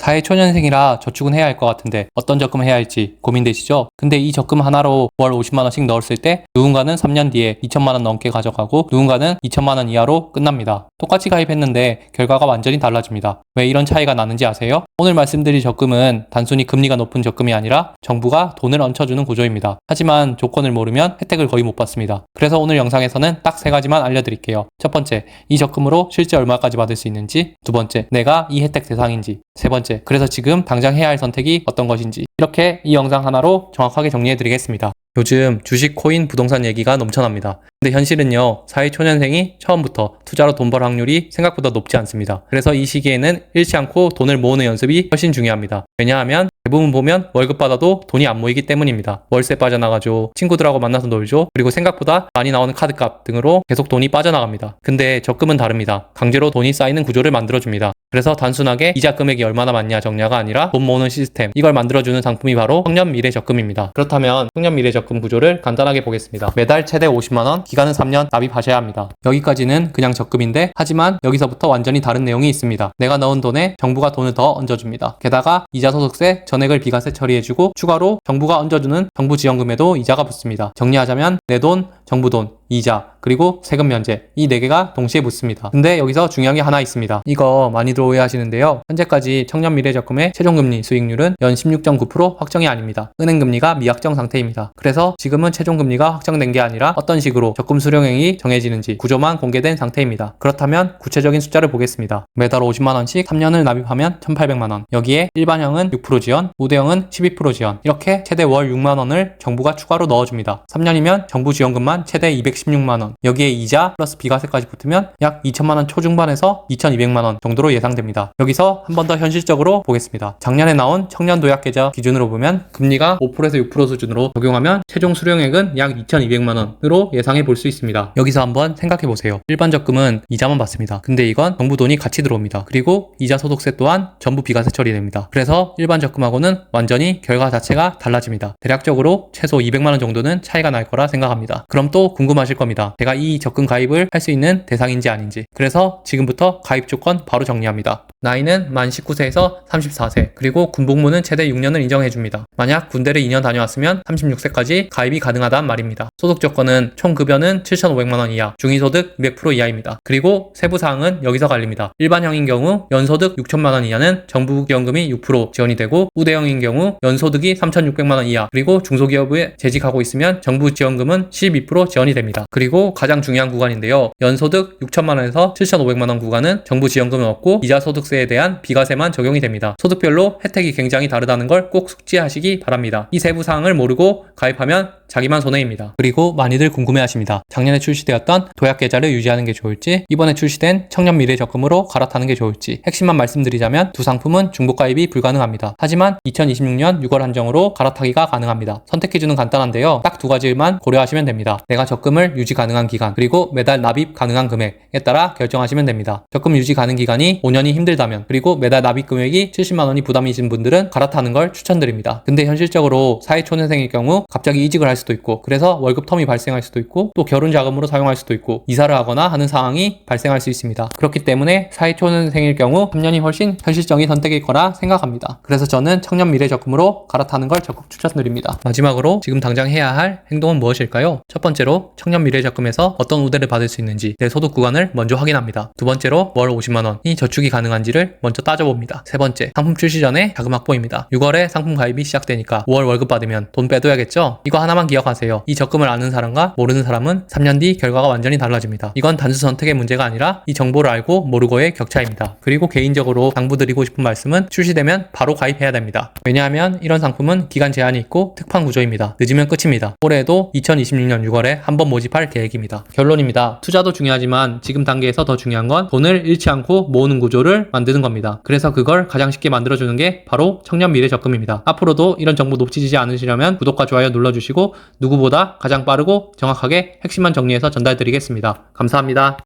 사회초년생이라 저축은 해야 할 것 같은데 어떤 적금을 해야 할지 고민되시죠? 근데 이 적금 하나로 월 50만원씩 넣었을 때 누군가는 3년 뒤에 2천만원 넘게 가져가고 누군가는 2천만원 이하로 끝납니다. 똑같이 가입했는데 결과가 완전히 달라집니다. 왜 이런 차이가 나는지 아세요? 오늘 말씀드릴 적금은 단순히 금리가 높은 적금이 아니라 정부가 돈을 얹혀주는 구조입니다. 하지만 조건을 모르면 혜택을 거의 못 받습니다. 그래서 오늘 영상에서는 딱 3가지만 알려드릴게요. 첫 번째, 이 적금으로 실제 얼마까지 받을 수 있는지. 두 번째, 내가 이 혜택 대상인지. 세 번째, 그래서 지금 당장 해야 할 선택이 어떤 것인지. 이렇게 이 영상 하나로 정확하게 정리해드리겠습니다. 요즘 주식, 코인, 부동산 얘기가 넘쳐납니다. 근데 현실은요, 사회초년생이 처음부터 투자로 돈 벌 확률이 생각보다 높지 않습니다. 그래서 이 시기에는 잃지 않고 돈을 모으는 연습이 훨씬 중요합니다. 왜냐하면 대부분 보면 월급 받아도 돈이 안 모이기 때문입니다. 월세 빠져나가죠, 친구들하고 만나서 놀죠, 그리고 생각보다 많이 나오는 카드값 등으로 계속 돈이 빠져나갑니다. 근데 적금은 다릅니다. 강제로 돈이 쌓이는 구조를 만들어줍니다. 그래서 단순하게 이자 금액이 얼마나 많냐 적냐가 아니라 돈 모으는 시스템, 이걸 만들어주는 상품이 바로 청년미래적금입니다. 그렇다면 청년미래적금 구조를 간단하게 보겠습니다. 매달 최대 50만원, 기간은 3년 납입하셔야 합니다. 여기까지는 그냥 적금인데, 하지만 여기서부터 완전히 다른 내용이 있습니다. 내가 넣은 돈에 정부가 돈을 더 얹어줍니다. 게다가 이자 소득세, 전액을 비과세 처리해주고 추가로 정부가 얹어주는 정부지원금에도 이자가 붙습니다. 정리하자면 내 돈, 정부 돈, 이자, 그리고 세금 면제, 이 4개가 동시에 붙습니다. 근데 여기서 중요한 게 하나 있습니다. 이거 많이들 오해하시는데요. 현재까지 청년미래적금의 최종금리 수익률은 연 16.9% 확정이 아닙니다. 은행금리가 미확정 상태입니다. 그래서 지금은 최종금리가 확정된 게 아니라 어떤 식으로 적금 수령액이 정해지는지 구조만 공개된 상태입니다. 그렇다면 구체적인 숫자를 보겠습니다. 매달 50만원씩 3년을 납입하면 1,800만원, 여기에 일반형은 6% 지원, 우대형은 12% 지원, 이렇게 최대 월 6만원을 정부가 추가로 넣어줍니다. 3년이면 정부 지원금만 최대 216만원, 여기에 이자 플러스 비과세까지 붙으면 약 2천만원 초중반에서 2,200만원 정도로 예상됩니다. 여기서 한 번 더 현실적으로 보겠습니다. 작년에 나온 청년도약계좌 기준으로 보면 금리가 5%에서 6% 수준으로 적용하면 최종 수령액은 약 2,200만원으로 예상해 볼 수 있습니다. 여기서 한번 생각해 보세요. 일반 적금은 이자만 받습니다. 근데 이건 정부 돈이 같이 들어옵니다. 그리고 이자 소득세 또한 전부 비과세 처리됩니다. 그래서 일반 적금하고는 완전히 결과 자체가 달라집니다. 대략적으로 최소 200만원 정도는 차이가 날 거라 생각합니다. 그럼 또 궁금하실 겁니다. 제가 이 적금 가입을 할 수 있는 대상인지 아닌지. 그래서 지금부터 가입 조건 바로 정리합니다. 나이는 만 19세에서 34세, 그리고 군복무는 최대 6년을 인정해줍니다. 만약 군대를 2년 다녀왔으면 36세까지 가입이 가능하단 말입니다. 소득 조건은 총 급여는 7,500만원 이하, 중위소득 200% 이하입니다. 그리고 세부사항은 여기서 갈립니다. 일반형인 경우 연소득 6천만원 이하는 정부지원금이 6% 지원이 되고, 우대형인 경우 연소득이 3,600만원 이하, 그리고 중소기업에 재직하고 있으면 정부지원금은 12% 지원이 됩니다. 그리고 가장 중요한 구간인데요. 연소득 6천만원에서 7,500만원 구간은 정부지원금은 없고 이자 소득세에 대한 비과세만 적용이 됩니다. 소득별로 혜택이 굉장히 다르다는 걸 꼭 숙지하시기 바랍니다. 이 세부 사항을 모르고 가입하면 자기만 손해입니다. 그리고 많이들 궁금해하십니다. 작년에 출시되었던 도약계좌를 유지하는 게 좋을지, 이번에 출시된 청년미래적금으로 갈아타는 게 좋을지, 핵심만 말씀드리자면 두 상품은 중복가입이 불가능합니다. 하지만 2026년 6월 한정으로 갈아타기가 가능합니다. 선택 기준은 간단한데요. 딱 2가지만 고려하시면 됩니다. 내가 적금을 유지 가능한 기간, 그리고 매달 납입 가능한 금액에 따라 결정하시면 됩니다. 적금 유지 가능 기간이 5년이 힘들다면, 그리고 매달 납입 금액이 70만원이 부담이신 분들은 갈아타는 걸 추천드립니다. 근데 현실적으로 사회초년생일 경우 갑자기 이직을 할 수도 있고, 그래서 월급 텀이 발생할 수도 있고, 또 결혼 자금으로 사용할 수도 있고, 이사를 하거나 하는 상황이 발생할 수 있습니다. 그렇기 때문에 사회초년생일 경우 3년이 훨씬 현실적인 선택일 거라 생각합니다. 그래서 저는 청년미래적금으로 갈아타는 걸 적극 추천드립니다. 마지막으로 지금 당장 해야 할 행동은 무엇일까요? 첫 번째로 청년미래적금에서 어떤 우대를 받을 수 있는지 내 소득 구간을 먼저 확인합니다. 두 번째로 월 50만원이 저축이 가능한지를 먼저 따져봅니다. 세 번째, 상품 출시 전에 자금 확보입니다. 6월에 상품 가입이 시작되니까 5월 월급 받으면 돈 빼둬야겠죠? 이거 하나만 기억하세요. 이 적금을 아는 사람과 모르는 사람은 3년 뒤 결과가 완전히 달라집니다. 이건 단수 선택의 문제가 아니라 이 정보를 알고 모르고의 격차입니다. 그리고 개인적으로 당부드리고 싶은 말씀은 출시되면 바로 가입해야 됩니다. 왜냐하면 이런 상품은 기간 제한이 있고 특판 구조입니다. 늦으면 끝입니다. 올해에도 2026년 6월에 한번 모집할 계획입니다. 결론입니다. 투자도 중요하지만 지금 단계에서 더 중요한 건 돈을 잃지 않고 모으는 구조를 만드는 겁니다. 그래서 그걸 가장 쉽게 만들어주는 게 바로 청년미래적금입니다. 앞으로도 이런 정보 놓치지 않으시려면 구독과 좋아요 눌러주시고, 누구보다 가장 빠르고 정확하게 핵심만 정리해서 전달드리겠습니다. 감사합니다.